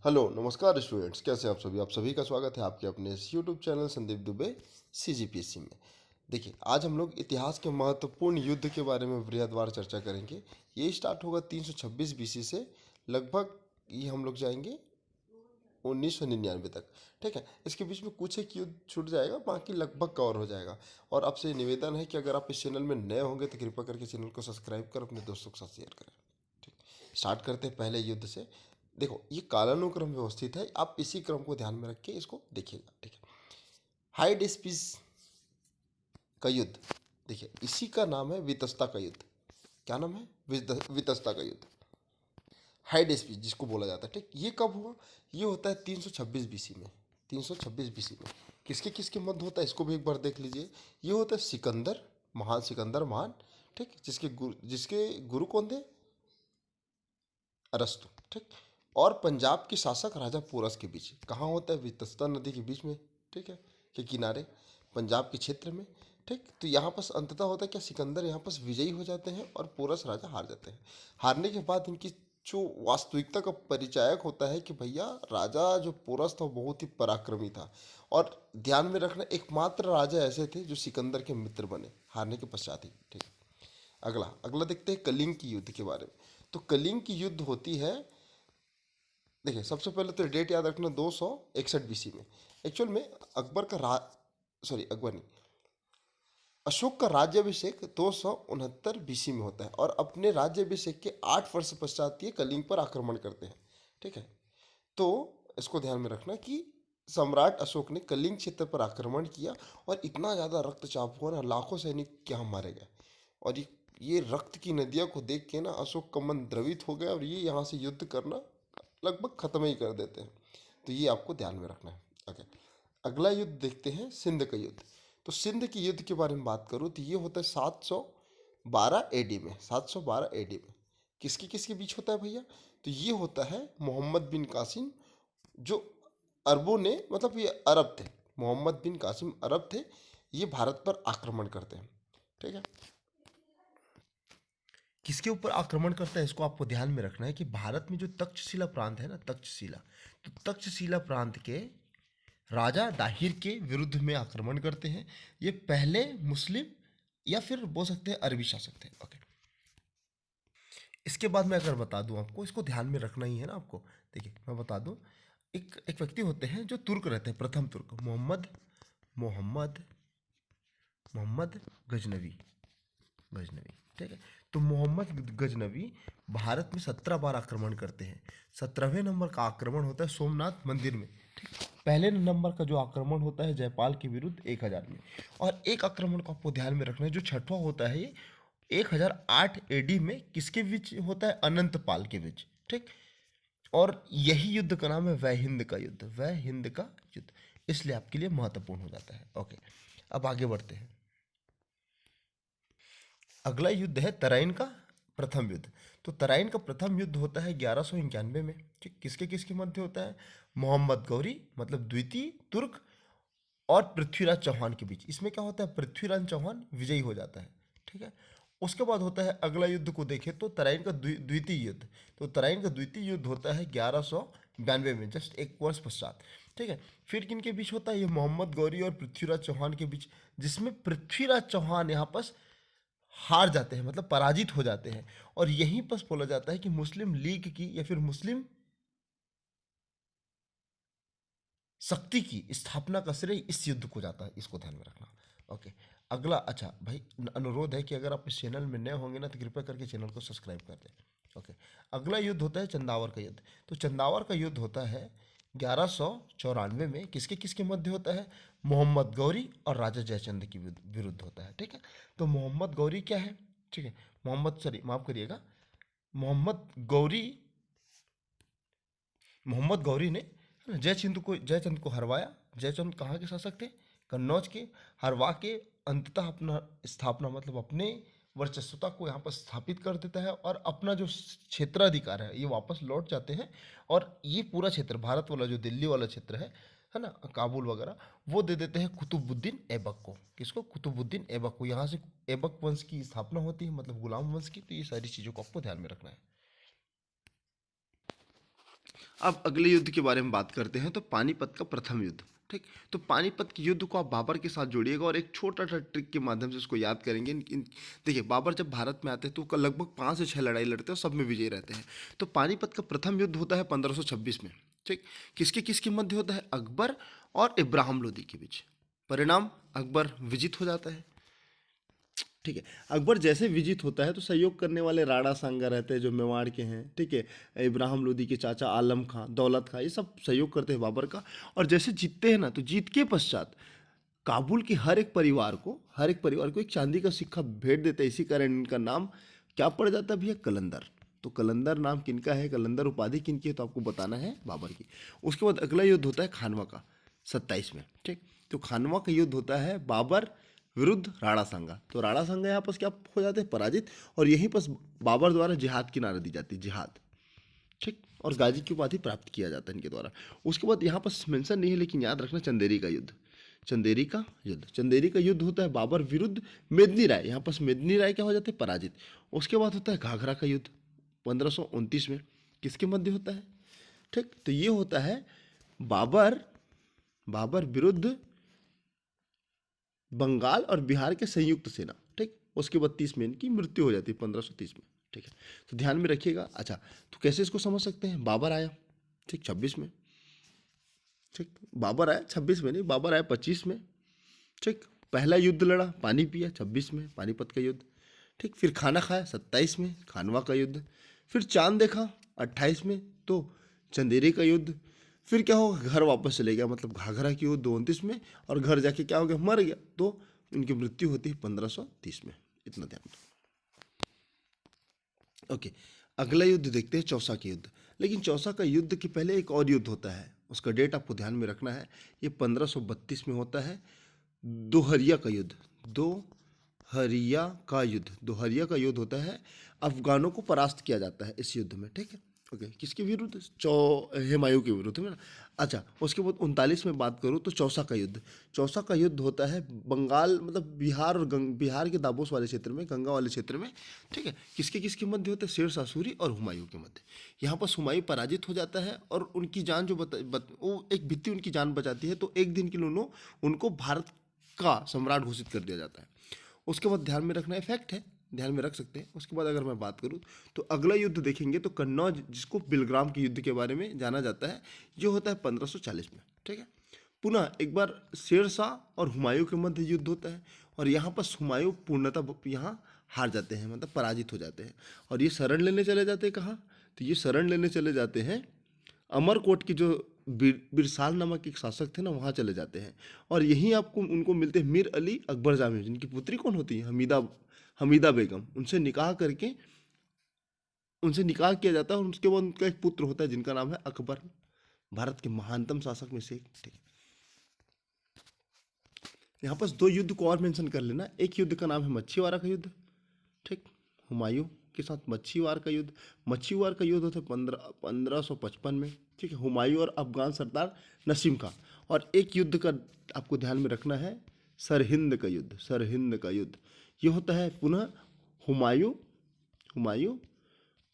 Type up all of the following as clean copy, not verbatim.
Hello नमस्कार students, कैसे हैं आप सभी का स्वागत है आपके अपने इस YouTube channel Sandeep Dubey CGPSC में। देखिए, आज हम लोग इतिहास के महत्वपूर्ण युद्ध के बारे में बृहदवार चर्चा करेंगे। ये स्टार्ट होगा 326 बीसी से, लगभग ये हम लोग जाएंगे 1999 तक। ठीक है, इसके बीच में कुछ एक युद्ध छूट जाएगा, बाकी लगभग कवर हो जाएगा। और आपसे निवेदन है कि अगर आप इस चैनल में नए होंगे तो कृपया करके चैनल को सब्सक्राइब कर अपने दोस्तों के साथ शेयर करें। ठीक, स्टार्ट करते हैं पहले युद्ध से। देखो, ये कालानुक्रम व्यवस्थित है, आप इसी क्रम को ध्यान में रख के इसको देखिएगा। ठीक है, हाइड स्पीस का युद्ध, देखिए इसी का नाम है वितस्ता का युद्ध। क्या नाम है? वितस्ता का युद्ध, हाइड स्पीस जिसको बोला जाता है। ठीक, ये कब हुआ? ये होता है 326 बीसी में। 326 बीसी में किसके किसके मध्य होता है, इसको भी एक बार देख लीजिए। ये होता है सिकंदर महान, सिकंदर महान। ठीक, जिसके गुरु कौन थे? अरस्तु। ठीक, और पंजाब के शासक राजा पोरस के बीच कहाँ होता है? वितस्ता नदी के बीच में। ठीक है, के किनारे, पंजाब के क्षेत्र में। ठीक, तो यहाँ पर अंततः होता है क्या, सिकंदर यहाँ पर विजयी हो जाते हैं और पोरस राजा हार जाते हैं। हारने के बाद इनकी जो वास्तविकता का परिचायक होता है कि भैया राजा जो पोरस था वो बहुत ही पराक्रमी था। और ध्यान में रखना, एकमात्र राजा ऐसे थे जो सिकंदर के मित्र बने हारने के पश्चात ही। ठीक है, अगला अगला देखते हैं कलिंग की युद्ध के बारे में। तो कलिंग की युद्ध होती है, देखिए सबसे पहले तो डेट याद रखना, 261 बीसी में। एक्चुअल में अकबर का अकबर नहीं, अशोक का राज्याभिषेक 269 बीसी में होता है और अपने राज्याभिषेक के 8 वर्ष पश्चात ये कलिंग पर आक्रमण करते हैं। ठीक है, तो इसको ध्यान में रखना कि सम्राट अशोक ने कलिंग क्षेत्र पर आक्रमण किया और इतना ज़्यादा रक्तचाप हुआ ना, लाखों सैनिक यहाँ मारे गए। और ये रक्त की नदियों को देख के ना अशोक का मन द्रवित हो गया और ये यहाँ से युद्ध करना लगभग खत्म ही कर देते हैं। तो ये आपको ध्यान में रखना है। ओके, अगला युद्ध देखते हैं, सिंध का युद्ध। तो सिंध के युद्ध के बारे में बात करूँ तो ये होता है 712 एडी में। 712 एडी में किसके किसके बीच होता है भैया? तो ये होता है मोहम्मद बिन कासिम, जो अरबों ने, मतलब ये अरब थे, मोहम्मद बिन कासिम अरब थे, ये भारत पर आक्रमण करते हैं। ठीक है, किसके ऊपर आक्रमण करता है इसको आपको ध्यान में रखना है कि भारत में जो तक्षशिला प्रांत है ना, तक्षशिला, तो तक्षशिला प्रांत के राजा दाहिर के विरुद्ध में आक्रमण करते हैं। ये पहले मुस्लिम या फिर बोल सकते हैं अरबी शासक थे। ओके, इसके बाद मैं अगर बता दूं आपको, इसको ध्यान में रखना ही है ना आपको। देखिए मैं बता दूं, एक एक व्यक्ति होते हैं जो तुर्क रहते हैं, प्रथम तुर्क, मोहम्मद मोहम्मद मोहम्मद गजनवी, गजनवी। ठीक है, तो मोहम्मद गजनवी भारत में 17 बार आक्रमण करते हैं। 17वें नंबर का आक्रमण होता है सोमनाथ मंदिर में। ठीक, पहले नंबर का जो आक्रमण होता है जयपाल के विरुद्ध 1000 में। और एक आक्रमण को आपको ध्यान में रखना है, जो छठवां होता है ये 1008 एडी में किसके बीच होता है? अनंत पाल के बीच। ठीक, और यही युद्ध का नाम है वह हिंद का युद्ध, वह हिंद का युद्ध, इसलिए आपके लिए महत्वपूर्ण हो जाता है। ओके, अब आगे बढ़ते हैं। अगला युद्ध है तराइन का प्रथम युद्ध। तो तराइन का प्रथम युद्ध होता है 1191 में। ठीक, किसके किसके मध्य होता है? मोहम्मद गौरी, मतलब द्वितीय तुर्क, और पृथ्वीराज चौहान के बीच। इसमें क्या होता है? पृथ्वीराज चौहान विजयी हो जाता है। ठीक है, उसके बाद होता है अगला युद्ध को देखें तो तराइन का द्वितीय युद्ध। तो तराइन का द्वितीय युद्ध होता है 1192 में, जस्ट 1 वर्ष पश्चात। ठीक है, फिर किन के बीच होता है? ये मोहम्मद गौरी और पृथ्वीराज चौहान के बीच, जिसमें पृथ्वीराज चौहान यहाँ पर हार जाते हैं, मतलब पराजित हो जाते हैं। और यहीं पर बोला जाता है कि मुस्लिम लीग की या फिर मुस्लिम शक्ति की स्थापना का श्रेय इस युद्ध को जाता है, इसको ध्यान में रखना। ओके, अगला, अच्छा भाई अनुरोध है कि अगर आप इस चैनल में नए होंगे ना तो कृपया करके चैनल को सब्सक्राइब कर दें। ओके, अगला युद्ध होता है चंदावर का युद्ध। तो चंदावर का युद्ध होता है 1194 में। किसके किसके मध्य होता है? मोहम्मद गौरी और राजा जयचंद के विरुद्ध होता है। ठीक है, तो मोहम्मद गौरी क्या है? ठीक है, माफ करिएगा, मोहम्मद गौरी मोहम्मद गौरी ने जयचंद को हरवाया। जयचंद कहाँ के शासक थे? कन्नौज के। हरवा के अंततः अपना स्थापना, मतलब अपने वर्चस्वता को यहाँ पर स्थापित कर देता है और अपना जो क्षेत्राधिकार है ये वापस लौट जाते हैं। और ये पूरा क्षेत्र, भारत वाला जो दिल्ली वाला क्षेत्र है ना, काबुल वगैरह, वो दे देते हैं कुतुबुद्दीन ऐबक को। किसको? कुतुबुद्दीन ऐबक को। यहाँ से ऐबक वंश की स्थापना होती है, मतलब गुलाम वंश की। तो ये सारी चीज़ों को आपको ध्यान में रखना है। अब अगले युद्ध के बारे में बात करते हैं, तो पानीपत का प्रथम युद्ध। ठीक, तो पानीपत के युद्ध को आप बाबर के साथ जोड़िएगा और एक छोटा सा ट्रिक के माध्यम से इसको याद करेंगे। देखिए, बाबर जब भारत में आते हैं तो लगभग 5 से 6 लड़ाई लड़ते हैं और सब में विजयी रहते हैं। तो पानीपत का प्रथम युद्ध होता है 1526 में। ठीक, किसके मध्य होता है? अकबर और इब्राहिम लोदी के बीच। परिणाम, अकबर विजित हो जाता है। ठीक है, अकबर जैसे विजित होता है तो सहयोग करने वाले राणा सांगा रहते हैं जो मेवाड़ के हैं। ठीक है, इब्राहिम लोदी के चाचा आलम खां, दौलत खां, ये सब सहयोग करते हैं बाबर का। और जैसे जीतते हैं ना, तो जीत के पश्चात काबुल के हर एक परिवार को एक चांदी का सिक्का भेंट देते हैं। इसी कारण इनका नाम क्या पड़ जाता है भैया? कलंदर। तो कलंदर नाम किनका है, कलंदर उपाधि किनकी है, तो आपको बताना है बाबर की। उसके बाद अगला युद्ध होता है खानवा का 27 में। ठीक, तो खानवा का युद्ध होता है बाबर विरुद्ध राणा सांगा। तो राणा सांगा यहाँ पर क्या हो जाते हैं? पराजित। और यहीं पर बाबर द्वारा जिहाद की नारा दी जाती है, जिहाद। ठीक, और गाजी की उपाधि प्राप्त किया जाता है इनके द्वारा। उसके बाद यहाँ पर मेंशन नहीं है लेकिन याद रखना, चंदेरी का युद्ध। चंदेरी का युद्ध होता है बाबर विरुद्ध मेदिनी राय। यहाँ पर मेदिनी राय क्या हो जाते हैं? पराजित। उसके बाद होता है घाघरा का युद्ध 1529 में। किसके मध्य होता है? ठीक, तो ये होता है बाबर विरुद्ध बंगाल और बिहार के संयुक्त सेना। ठीक, उसके बाद 30 में इनकी मृत्यु हो जाती है, 1530 में। ठीक है, तो ध्यान में रखिएगा। अच्छा, तो कैसे इसको समझ सकते हैं? बाबर आया, ठीक, 26 में। ठीक, बाबर आया 26 में नहीं, बाबर आया 25 में। ठीक, पहला युद्ध लड़ा, पानी पिया 26 में, पानीपत का युद्ध। ठीक, फिर खाना खाया 27 में, खानवा का युद्ध। फिर चांद देखा 28 में, तो चंदेरी का युद्ध। फिर क्या होगा? घर वापस चले गया, मतलब घाघरा की युद्ध 29 में। और घर जाके क्या हो गया? मर गया। तो इनकी मृत्यु होती है 1530 में। इतना ध्यान रखो। ओके, अगला युद्ध देखते हैं, चौसा के युद्ध। लेकिन चौसा का युद्ध के पहले एक और युद्ध होता है, उसका डेट आपको ध्यान में रखना है। ये 1532 में होता है, दोहरिया का युद्ध। दोहरिया का युद्ध होता है। अफगानों को परास्त किया जाता है इस युद्ध में। ठीक है, ओके, किसके विरुद्ध? हुमायूं के विरुद्ध में ना। अच्छा, उसके बाद 39 में बात करूँ तो चौसा का युद्ध होता है बंगाल, मतलब बिहार और बिहार के दाबोस वाले क्षेत्र में, गंगा वाले क्षेत्र में। ठीक है, किसके मध्य होता है? शेर शाह सूरी और हुमायूं के मध्य। यहाँ पर हुमायूं पराजित हो जाता है और उनकी जान जो वो एक भित्ती उनकी जान बचाती है। तो एक दिन के लिए उनको भारत का सम्राट घोषित कर दिया जाता है। उसके बाद ध्यान में रखना है, फैक्ट है, ध्यान में रख सकते हैं। उसके बाद अगर मैं बात करूं तो अगला युद्ध देखेंगे तो कन्नौज, जिसको बिलग्राम के युद्ध के बारे में जाना जाता है, ये होता है 1540 में। ठीक है, पुनः एक बार शेर शाह और हुमायूं के मध्य युद्ध होता है और यहाँ पर हुमायूं पूर्णतः यहाँ हार जाते हैं, मतलब पराजित हो जाते हैं। और ये शरण लेने चले जाते हैं कहाँ? तो ये शरण लेने चले जाते हैं अमरकोट की जो बिरसाल नामक एक शासक थे ना, वहाँ चले जाते हैं। और यहीं आपको उनको मिलते हैं मीर अली अकबर जामी, जिनकी पुत्री कौन होती है? हमीदा बेगम। उनसे निकाह किया जाता है और उसके बाद उनका एक पुत्र होता है जिनका नाम है अकबर, भारत के महानतम शासक में से एक। ठीक, यहाँ पर 2 युद्ध को और मेंशन कर लेना। एक युद्ध का नाम है मच्छीवाड़ा का युद्ध। ठीक, हुमायूं के साथ मच्छीवाड़ का युद्ध होता है 1555 में। ठीक है, हुमायूं और अफगान सरदार नसीम का। और एक युद्ध का आपको ध्यान में रखना है, सरहिंद का युद्ध। ये होता है पुनः हुमायूं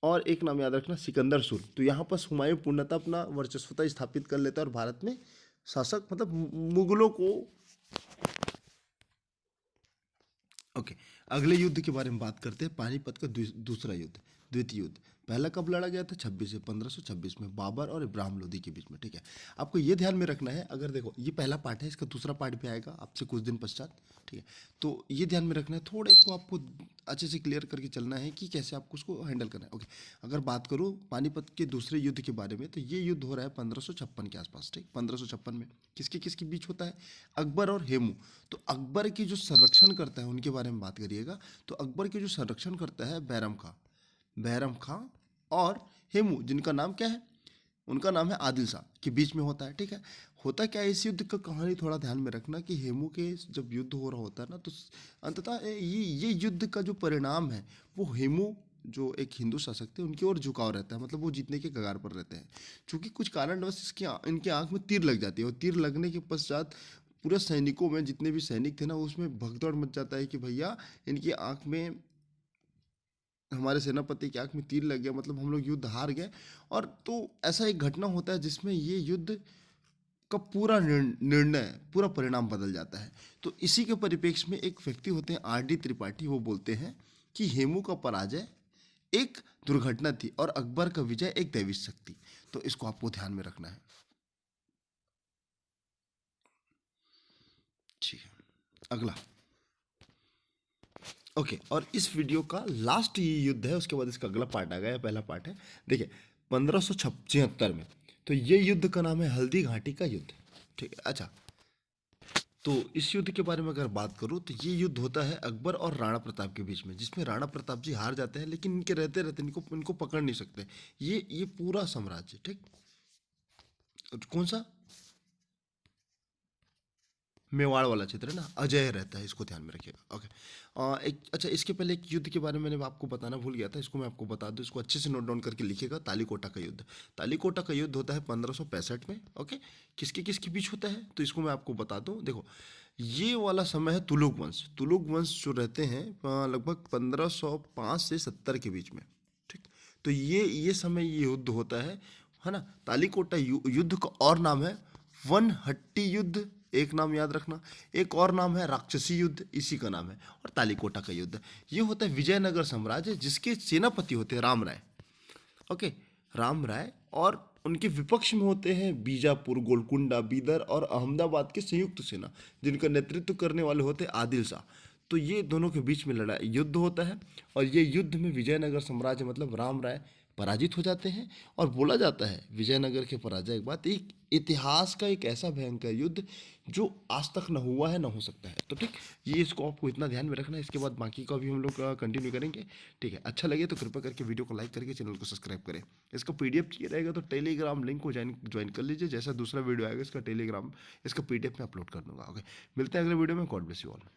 और एक नाम याद रखना, सिकंदर सुल। तो यहाँ पर हुमायूं पूर्णतः अपना वर्चस्वता स्थापित कर लेता है और भारत में शासक, मतलब मुगलों को। ओके, अगले युद्ध के बारे में बात करते हैं, पानीपत का द्वितीय युद्ध। पहला कब लड़ा गया था? 1526 में, बाबर और इब्राहिम लोदी के बीच में। ठीक है, आपको ये ध्यान में रखना है। अगर देखो, ये पहला पार्ट है, इसका दूसरा पार्ट भी आएगा आपसे कुछ दिन पश्चात। ठीक है, तो ये ध्यान में रखना है, थोड़ा इसको आपको अच्छे से क्लियर करके चलना है कि कैसे आपको उसको हैंडल करना है। ओके, अगर बात करूँ पानीपत के दूसरे युद्ध के बारे में, तो ये युद्ध हो रहा है 1556 के आसपास। ठीक, 1556 में किसके बीच होता है? अकबर और हेमू। तो अकबर की जो संरक्षण करता है उनके बारे में बात करिएगा, तो अकबर के जो संरक्षण करता है बैरम खां और हेमू, जिनका नाम क्या है? उनका नाम है आदिल शाह, के बीच में होता है। ठीक है, होता क्या है इस युद्ध का कहानी थोड़ा ध्यान में रखना कि हेमू के जब युद्ध हो रहा होता है ना, तो अंततः ये युद्ध का जो परिणाम है वो हेमू जो एक हिंदू शासक थे उनकी ओर झुकाव रहता है, मतलब वो जीतने के कगार पर रहते हैं। चूंकि कुछ कारणवश इनके आंख में तीर लग जाती है और तीर लगने के पश्चात पूरे सैनिकों में, जितने भी सैनिक थे ना, उसमें भगदड़ मच जाता है कि भैया इनकी आंख में हमारे सेनापति की आंख में तीर लग गया, मतलब हम लोग युद्ध हार गए। और तो ऐसा एक घटना होता है जिसमें ये युद्ध का पूरा निर्णय, पूरा परिणाम बदल जाता है। तो इसी के परिप्रेक्ष्य में एक व्यक्ति होते हैं आर डी त्रिपाठी, वो बोलते हैं कि हेमू का पराजय एक दुर्घटना थी और अकबर का विजय एक दैवी शक्ति। तो इसको आपको ध्यान में रखना है। ठीक है, अगला। ओके, और इस वीडियो का लास्ट ये युद्ध है, उसके बाद इसका अगला पार्ट आ गया, पहला पार्ट है। देखिए 1576 में, तो ये युद्ध का नाम है हल्दी घाटी का युद्ध। ठीक है, अच्छा, तो इस युद्ध के बारे में अगर बात करूं तो ये युद्ध होता है अकबर और राणा प्रताप के बीच में, जिसमें राणा प्रताप जी हार जाते हैं, लेकिन इनके रहते रहते इनको पकड़ नहीं सकते। ये पूरा साम्राज्य, ठीक, कौन सा, मेवाड़ वाला क्षेत्र है ना, अजय रहता है, इसको ध्यान में रखिएगा। ओके, एक अच्छा, इसके पहले एक युद्ध के बारे में मैंने आपको बताना भूल गया था, इसको मैं आपको बता दूं, इसको अच्छे से नोट डाउन करके लिखिएगा। तालीकोटा का युद्ध, तालीकोटा का युद्ध होता है 1565 में। ओके, किसके किसके बीच होता है, तो इसको मैं आपको बता दूं। देखो, ये वाला समय है तुलुक वंश, तुलुक वंश जो रहते हैं लगभग 1505 से 70 के बीच में। ठीक, तो ये समय ये युद्ध होता है ना। तालीकोटा युद्ध का और नाम है वन हट्टी युद्ध, एक नाम याद रखना। एक और नाम है राक्षसी युद्ध, इसी का नाम है। और तालीकोटा का युद्ध ये होता है विजयनगर साम्राज्य, जिसके सेनापति होते हैं राम राय। ओके, राम राय, और उनके विपक्ष में होते हैं बीजापुर, गोलकुंडा, बीदर और अहमदाबाद की संयुक्त सेना, जिनका नेतृत्व करने वाले होते हैं आदिल शाह। तो ये दोनों के बीच में लड़ाई युद्ध होता है, और ये युद्ध में विजयनगर साम्राज्य मतलब राम राय पराजित हो जाते हैं। और बोला जाता है विजयनगर के पराजय के बाद एक इतिहास का एक ऐसा भयंकर युद्ध जो आज तक न हुआ है, न हो सकता है। तो ठीक, ये इसको आपको इतना ध्यान में रखना है। इसके बाद बाकी का भी हम लोग कंटिन्यू करेंगे। ठीक है, अच्छा लगे तो कृपया करके वीडियो को लाइक करके चैनल को सब्सक्राइब करें। इसका पीडीएफ चाहिए रहेगा तो टेलीग्राम लिंक को ज्वाइन कर लीजिए। जैसा दूसरा वीडियो आएगा इसका टेलीग्राम, इसका पीडीएफ में अपलोड कर दूंगा। ओके, मिलते हैं अगले वीडियो में। God bless you all.